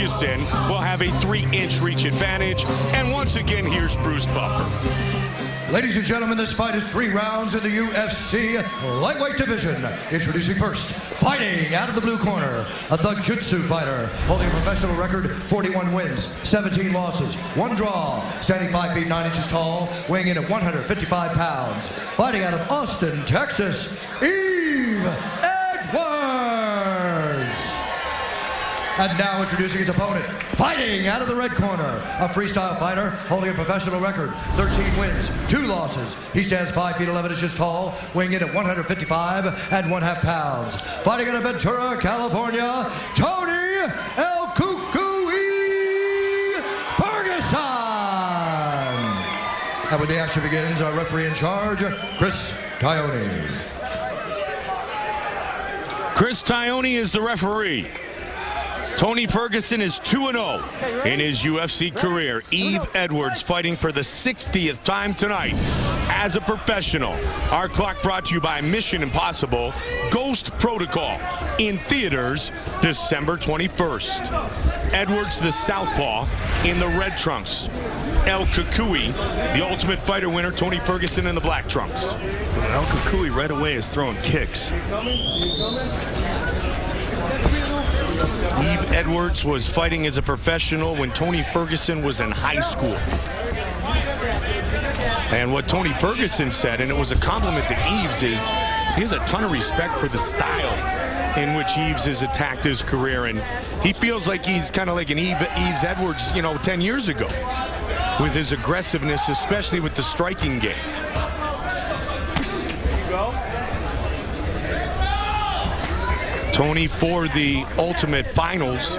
Ferguson will have a 3-inch reach advantage. And once again, here's Bruce Buffer. Ladies and gentlemen, this fight is 3 rounds in the UFC lightweight division. Introducing first, fighting out of the blue corner, a Thug Jutsu fighter, holding a professional record, 41 wins, 17 losses, 1 draw, standing 5 feet 9 inches tall, weighing in at 155 pounds. Fighting out of Austin, Texas, Yves Edwards. And now introducing his opponent, fighting out of the red corner, a freestyle fighter holding a professional record, 13 wins, 2 losses. He stands 5 feet 11 inches tall, weighing in at 155 and 1/2 pounds. Fighting out of Ventura, California, Tony El Cucuy Ferguson. And when the action begins, our referee in charge, Chris Taioni. Chris Taioni is the referee. Tony Ferguson is 2-0 in his UFC career. Yves Edwards fighting for the 60th time tonight as a professional. Our clock brought to you by Mission Impossible Ghost Protocol in theaters December 21st. Edwards, the southpaw, in the red trunks. El Cucuy, the Ultimate Fighter winner, Tony Ferguson in the black trunks. El Cucuy right away is throwing kicks. Yves Edwards was fighting as a professional when Tony Ferguson was in high school. And what Tony Ferguson said, and it was a compliment to Yves, is he has a ton of respect for the style in which Yves has attacked his career. And he feels like he's kind of like an Yves Edwards, 10 years ago with his aggressiveness, especially with the striking game. Tony, for the Ultimate Finals,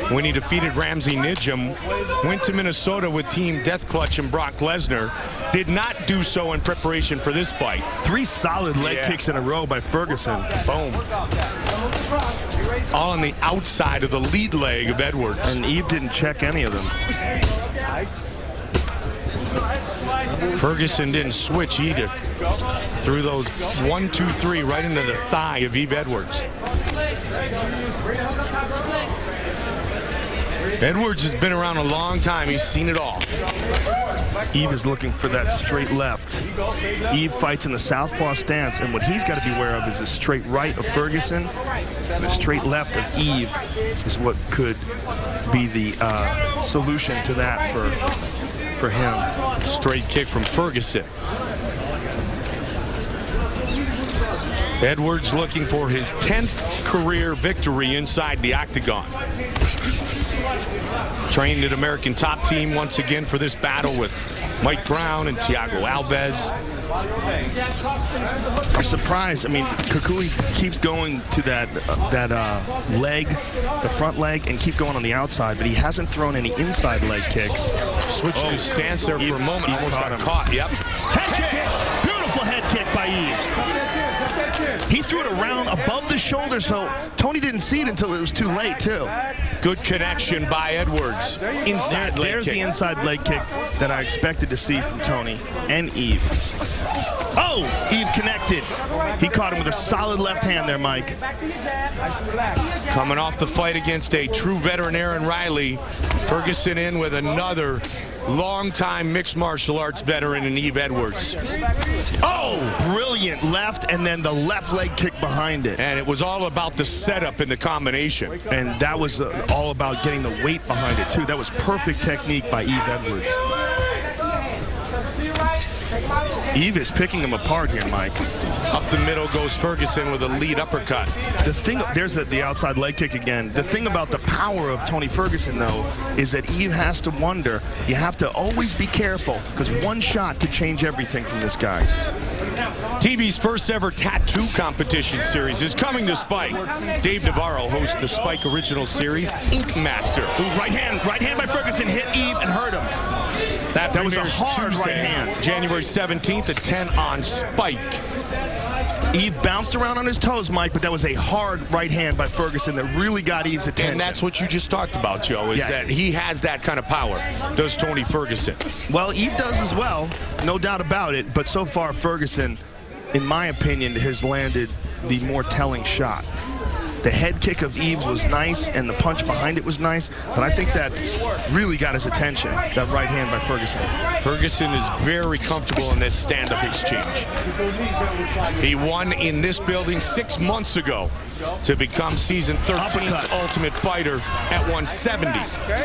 when he defeated Ramsey Nijem, went to Minnesota with Team Death Clutch and Brock Lesnar. Did not do so in preparation for this fight. 3 solid leg kicks in a row by Ferguson. Boom. All on the outside of the lead leg of Edwards. And Yves didn't check any of them. Ferguson didn't switch either. Threw those 1, 2, 3 right into the thigh of Yves Edwards. Edwards has been around a long time. He's seen it all. Yves is looking for that straight left. Yves fights in the southpaw stance, and what he's got to be aware of is the straight right of Ferguson, and the straight left of Yves is what could be the solution to that for him. Straight kick from Ferguson. Edwards looking for his 10th career victory inside the octagon. Trained at American Top Team once again for this battle with Mike Brown and Thiago Alves. I'm surprised. I mean, Cucuy keeps going to that leg, the front leg, and keep going on the outside, but he hasn't thrown any inside leg kicks. Switched his stance there for a moment. Almost got caught. Yep. Head kick. Beautiful head kick by Yves. He threw it around above the shoulder, so Tony didn't see it until it was too late, too. Good connection by Edwards. Inside leg There's kick. the inside leg kick that I expected to see from Tony and Yves. Oh, Yves connected. He caught him with a solid left hand there, Mike. Coming off the fight against a true veteran, Aaron Riley. Ferguson in with another longtime mixed martial arts veteran in Yves Edwards. Oh, brilliant left, and then the left leg kick behind it. And it was all about the setup and the combination. And that was all about getting the weight behind it, too. That was perfect technique by Yves Edwards. Yves is picking him apart here, Mike. Up the middle goes Ferguson with a lead uppercut. The thing, there's the outside leg kick again. The thing about the power of Tony Ferguson, though, is that Yves has to wonder. You have to always be careful, because one shot could change everything from this guy. TV's first ever tattoo competition series is coming to Spike. Dave Navarro hosts the Spike original series, Ink Master. Ooh, right hand by Ferguson hit Yves and hurt him. That was a hard Tuesday, right hand. January 17th at 10 on Spike. Yves bounced around on his toes, Mike, but that was a hard right hand by Ferguson that really got Yves' attention. And that's what you just talked about, Joe, is that he has that kind of power, does Tony Ferguson. Well, Yves does as well, no doubt about it, but so far Ferguson, in my opinion, has landed the more telling shot. The head kick of Eves was nice, and the punch behind it was nice, but I think that really got his attention, that right hand by Ferguson. Ferguson is very comfortable in this stand-up exchange. He won in this building 6 months ago to become season 13's Ultimate Fighter at 170.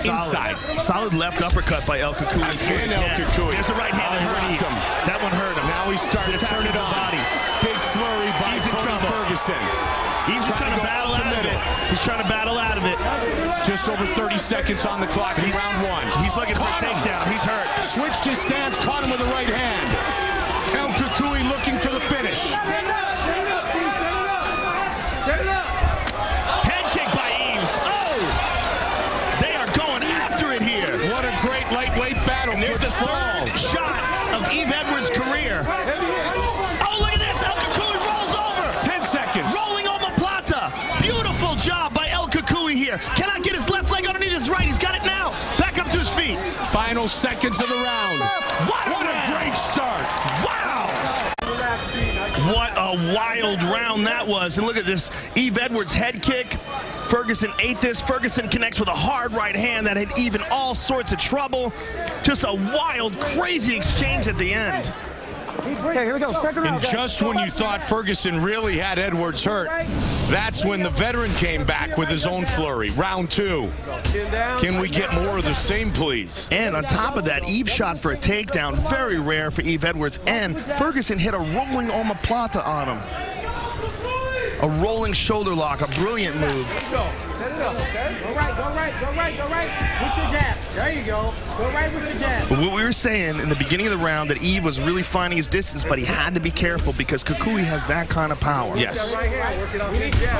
Inside. Solid left uppercut by El Cucuy. Again, El Cucuy. There's the right hand that hurt Eves. That one hurt him. Now he's starting to turn it on. Big flurry by Tony Ferguson. Eves is trying to battle out of it. He's trying to battle out of it. Just over 30 seconds on the clock in round one. He's looking for a takedown. He's hurt. Switched his stance, caught him with the right hand. El Cucuy looking for the finish. Head kick by Eves. Oh! They are going after it here. What a great lightweight battle. And there's the third shot of Yves Edwards' career. Oh, look at this. El Cucuy rolls over. 10 seconds. Rolling omoplata. Beautiful job by El Cucuy here. Cannot get his left leg underneath his right. He's got it now. Back up to his feet. Final seconds of the round. What a great start. Wow. What a wild round that was. And look at this. Yves Edwards head kick. Ferguson ate this. Ferguson connects with a hard right hand that had even all sorts of trouble. Just a wild, crazy exchange at the end. Okay, here we go. Second round. And just when you thought Ferguson really had Edwards hurt, that's when the veteran came back with his own flurry. Round two. Can we get more of the same, please? And on top of that, Yves shot for a takedown. Very rare for Yves Edwards. And Ferguson hit a rolling omoplata on him. A rolling shoulder lock, a brilliant move. Set it up, okay? Go right, go right, go right, go right. With your jab. There you go. Go right with your jab. But what we were saying in the beginning of the round, that Yves was really finding his distance, but he had to be careful because Cucuy has that kind of power. Yes.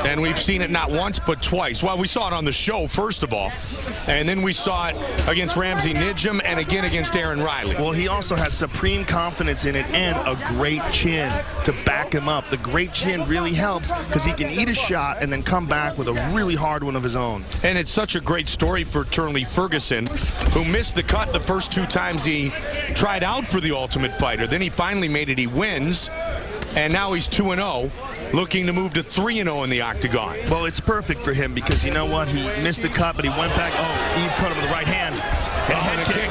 And we've seen it not once, but twice. Well, we saw it on the show, first of all. And then we saw it against Ramsey Nijem and again against Aaron Riley. Well, he also has supreme confidence in it and a great chin to back him up. The great chin really helps because he can eat a shot and then come back with a really hard one of his own. And it's such a great story for Tony Ferguson, who missed the cut the first 2 times he tried out for the Ultimate Fighter. Then he finally made it. He wins, and now he's 2-0, looking to move to 3-0 in the octagon. Well, it's perfect for him because you know what? He missed the cut, but he went back. Oh, Yves caught him with the right hand. And head kick.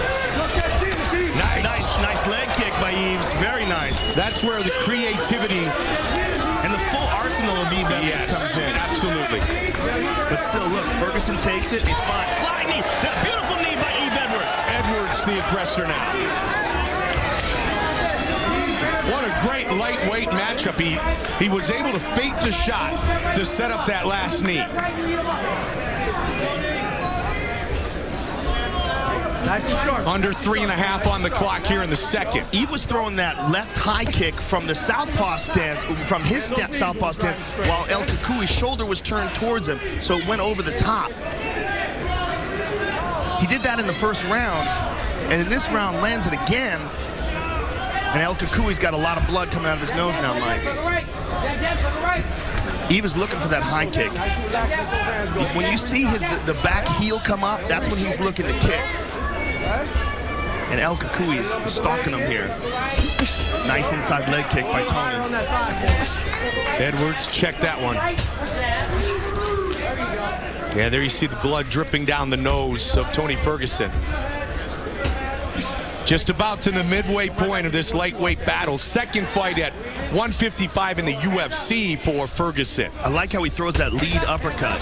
Nice leg kick by Yves. Very nice. That's where the creativity and the full arsenal of Yves Edwards comes in. Absolutely. But still, look, Ferguson takes it. He's fine. Flying knee. That beautiful knee by Yves Edwards. Edwards, the aggressor now. What a great lightweight matchup. He was able to fake the shot to set up that last knee. Nice and short. Under 3.5 on the clock here in the second. Yves was throwing that left high kick from the southpaw stance, from his southpaw stance, while El Cucuy's shoulder was turned towards him, so it went over the top. He did that in the first round, and in this round lands it again. And El Cucuy's got a lot of blood coming out of his nose now, Mike. Yves is looking for that high kick. When you see the back heel come up, that's when he's looking to kick. And El Cucuy is stalking him here. Nice inside leg kick by Tony. Edwards, check that one. Yeah, there you see the blood dripping down the nose of Tony Ferguson. Just about to the midway point of this lightweight battle. Second fight at 155 in the UFC for Ferguson. I like how he throws that lead uppercut.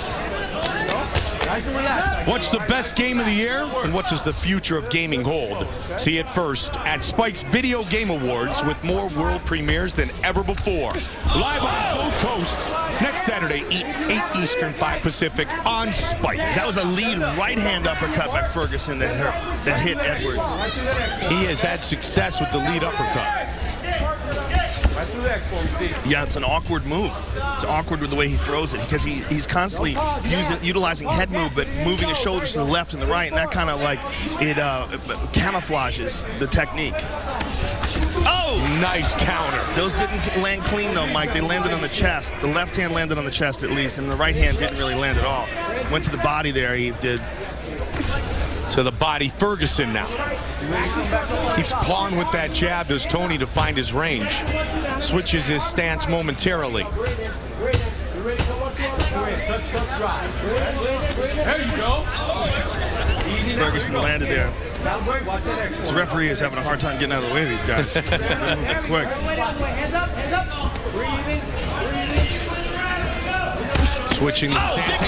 What's the best game of the year, and what does the future of gaming hold? See it first at Spike's Video Game Awards with more world premieres than ever before. Live on both coasts next Saturday, 8 Eastern, 5 Pacific on Spike. That was a lead right-hand uppercut by Ferguson that hit Edwards. He has had success with the lead uppercut. Yeah, it's an awkward move. It's awkward with the way he throws it because he's constantly utilizing head move, but moving his shoulders to the left and the right, and that kind of like it camouflages the technique. Oh! Nice counter. Those didn't land clean though, Mike. They landed on the chest. The left hand landed on the chest at least, and the right hand didn't really land at all. Went to the body there, Yves did. To the body, Ferguson now. Keeps pawing with that jab, does Tony, to find his range. Switches his stance momentarily. touch, drive. There you go. Ferguson landed there. Watch that next This referee is having a hard time getting out of the way of these guys. They're moving quick. Hands up. Breathing. Switching the stance.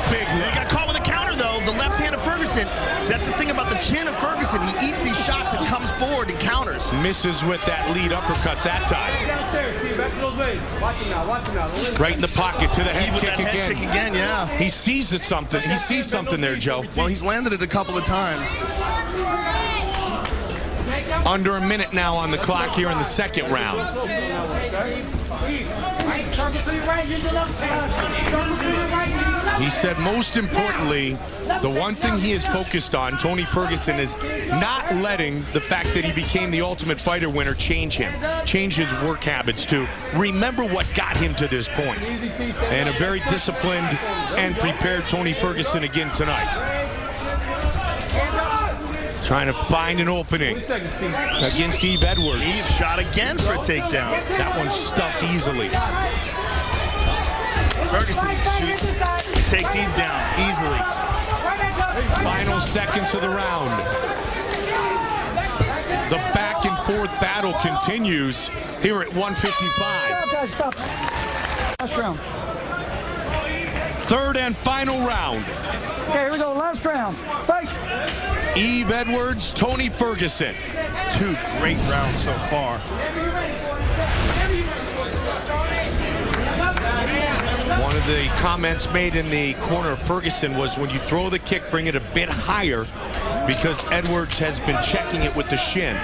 Big He lift. got caught with a counter, though. The left hand of Ferguson. So that's the thing about the chin of Ferguson. He eats these shots and comes forward and counters. Misses with that lead uppercut that time. Downstairs, team. Back to those legs. Watch him now. Right in the pocket to the head With kick that head again. kick again, yeah. He sees it something. He sees something there, Joe. Well, he's landed it a couple of times. Under a minute now on the clock here in the second round. He said most importantly, the one thing he is focused on, Tony Ferguson, is not letting the fact that he became the Ultimate Fighter winner change him, change his work habits to remember what got him to this point. And a very disciplined and prepared Tony Ferguson again tonight. Trying to find an opening against Eve Edwards. Eve shot again for a takedown. That one's stuffed easily. Ferguson shoots, takes Eve down easily. Final seconds of the round. The back and forth battle continues here at 155. Guys, stop. Last round. Third and final round. Okay, here we go. Last round. Fight. Eve Edwards, Tony Ferguson. Two great rounds so far. One of the comments made in the corner of Ferguson was when you throw the kick, bring it a bit higher because Edwards has been checking it with the shin.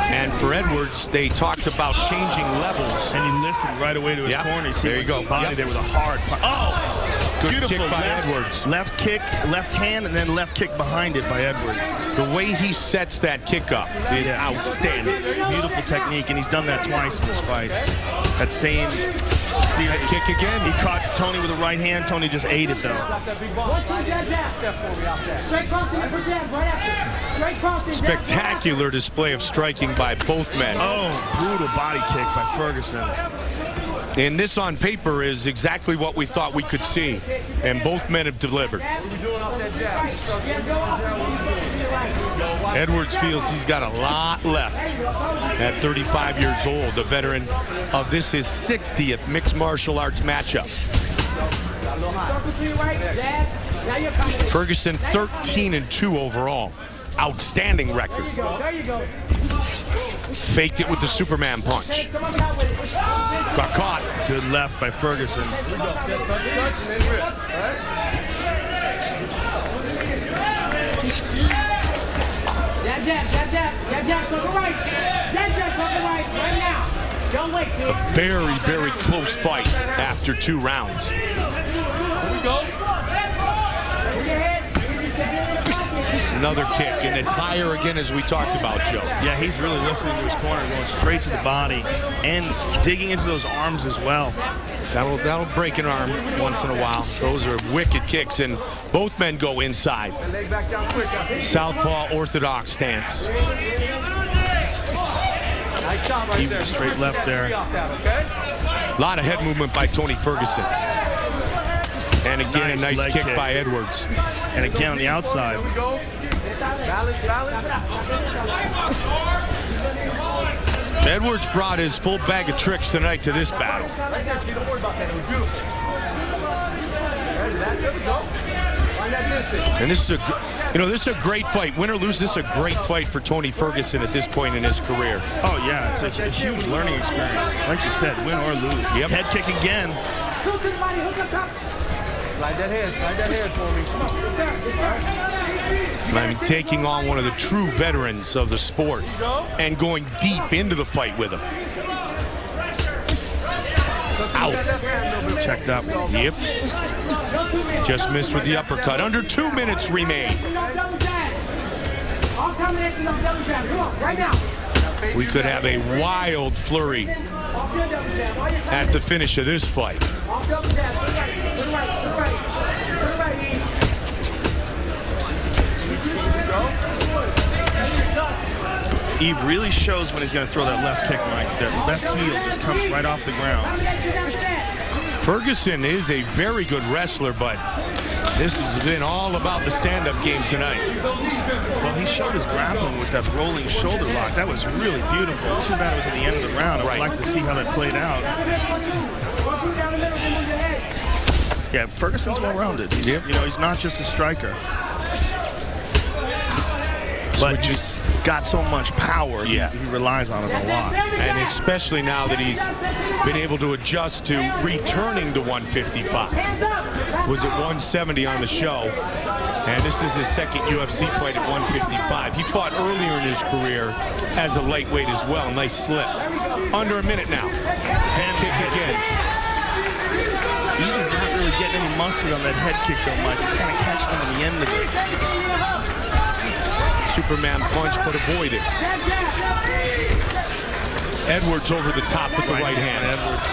And for Edwards, they talked about changing levels. And he listened right away to his corner. There you go. The body there with a hard. Good Beautiful kick by left, Edwards. Left kick, left hand, and then left kick behind it by Edwards. The way he sets that kick up is outstanding. Beautiful technique, and he's done that twice in this fight. That same kick again. He caught Tony with the right hand. Tony just ate it, though. Spectacular display of striking by both men. Oh, brutal body kick by Ferguson. And this on paper is exactly what we thought we could see. And both men have delivered. Edwards feels he's got a lot left at 35 years old, a veteran of this his 60th mixed martial arts matchup. Ferguson 13-2 overall. Outstanding record. Faked it with the Superman punch. Got caught. Good left by Ferguson. A very, very close fight after 2 rounds. Another kick, and it's higher again as we talked about, Joe. Yeah, he's really listening to his corner, going straight to the body and digging into those arms as well. That'll break an arm once in a while. Those are wicked kicks, and both men go inside. Southpaw orthodox stance. Even straight left there. A lot of head movement by Tony Ferguson. And again, a nice kick by Edwards. And again on the outside. Edwards brought his full bag of tricks tonight to this battle. And this is this is a great fight. Win or lose, this is a great fight for Tony Ferguson at this point in his career. Oh yeah, it's a huge learning experience. Like you said, win or lose. Yep. Head kick again. Slide that hand for me. I mean, taking on one of the true veterans of the sport and going deep into the fight with him. Out. Checked up. Yep. Just missed with the uppercut. Under 2 minutes remain. We could have a wild flurry at the finish of this fight. Eve really shows when he's going to throw that left kick, Mike. That left heel just comes right off the ground. Ferguson is a very good wrestler, but this has been all about the stand-up game tonight. Well, he showed his grappling with that rolling shoulder lock. That was really beautiful. Too bad it was at the end of the round. I would like to see how that played out. Yeah, Ferguson's well-rounded. You know, he's not just a striker. But he's got so much power, he relies on it a lot. And especially now that he's been able to adjust to returning to 155. Was at 170 on the show, and this is his second UFC fight at 155. He fought earlier in his career as a lightweight as well. Nice slip. Under a minute now. Hand kick again. Eve's not really getting any mustard on that head kick though, Mike. He's kind of catching him in the end of it. Superman punch, but avoided. Edwards over the top with the right hand. Edwards.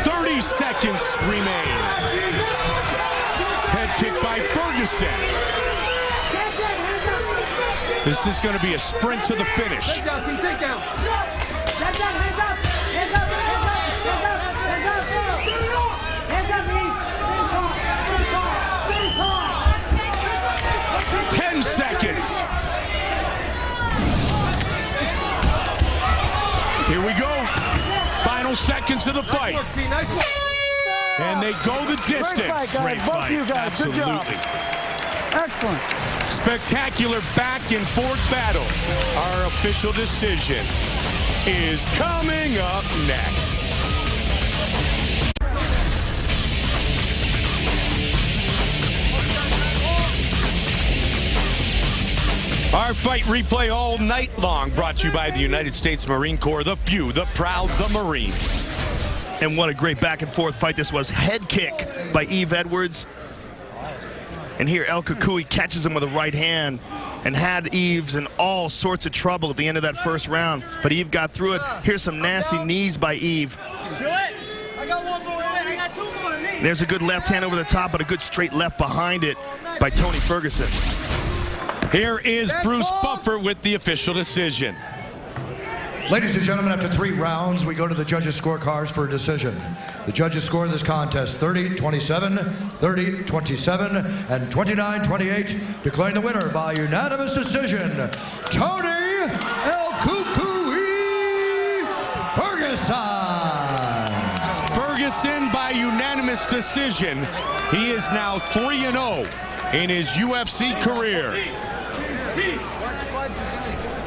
30 seconds remain. Head kick by Ferguson. This is going to be a sprint to the finish. Take down, team, take down. Hands up, hands up, hands up, hands up, hands up, hands up. Hands up, Eve. Finish hard, 10 seconds. Here we go. Final seconds of the fight. Nice work, team, nice work. And they go the distance. Great fight, guys. Both of you guys. Good job. Absolutely. Excellent. Spectacular back and forth battle. Our official decision is coming up next. Our fight replay all night long, brought to you by the United States Marine Corps, the few, the proud, the Marines. And what a great back and forth fight this was. Head kick by Eve Edwards. And here El Cucuy catches him with a right hand and had Eves in all sorts of trouble at the end of that first round. But Eve got through it. Here's some nasty knees by Eve. Do it. I got one more. I got two more. There's a good left hand over the top, but a good straight left behind it by Tony Ferguson. Here is Bruce Buffer with the official decision. Ladies and gentlemen, after 3 rounds, we go to the judges' scorecards for a decision. The judges score this contest 30-27, 30-27, and 29-28, declaring the winner by unanimous decision, Tony El Cucuy Ferguson. Ferguson by unanimous decision. He is now 3-0 in his UFC career.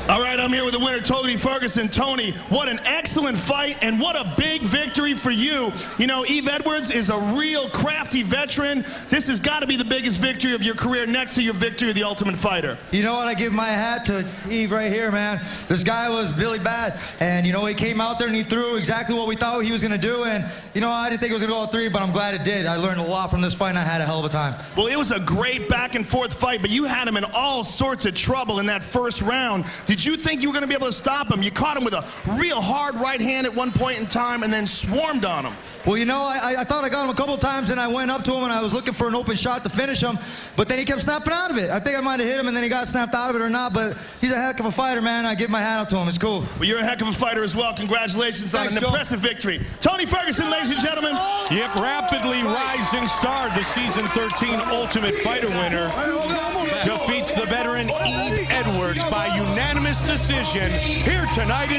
All right, I'm here with the winner, Tony Ferguson. Tony, what an excellent fight and what a big victory for you. You know, Eve Edwards is a real crafty veteran. This has got to be the biggest victory of your career next to your victory of the Ultimate Fighter. You know what? I give my hat to Eve right here, man. This guy was really bad. And, you know, he came out there and he threw exactly what we thought he was going to do. And, you know, I didn't think it was going to go all 3, but I'm glad it did. I learned a lot from this fight and I had a hell of a time. Well, it was a great back and forth fight, but you had him in all sorts of trouble in that first round. Did you think you were going to be able to stop him? You caught him with a real hard right hand at one point in time and then swarmed on him. Well, you know, I thought I got him a couple times and I went up to him and I was looking for an open shot to finish him, but then he kept snapping out of it. I think I might have hit him and then he got snapped out of it or not, but he's a heck of a fighter, man. I give my hat out to him. It's cool. Well, you're a heck of a fighter as well. Congratulations on an impressive victory. Tony Ferguson, ladies and gentlemen. Yep, rapidly rising star, the season 13 Ultimate Fighter winner, defeats the veteran Eve Edwards by unanimous decision here tonight.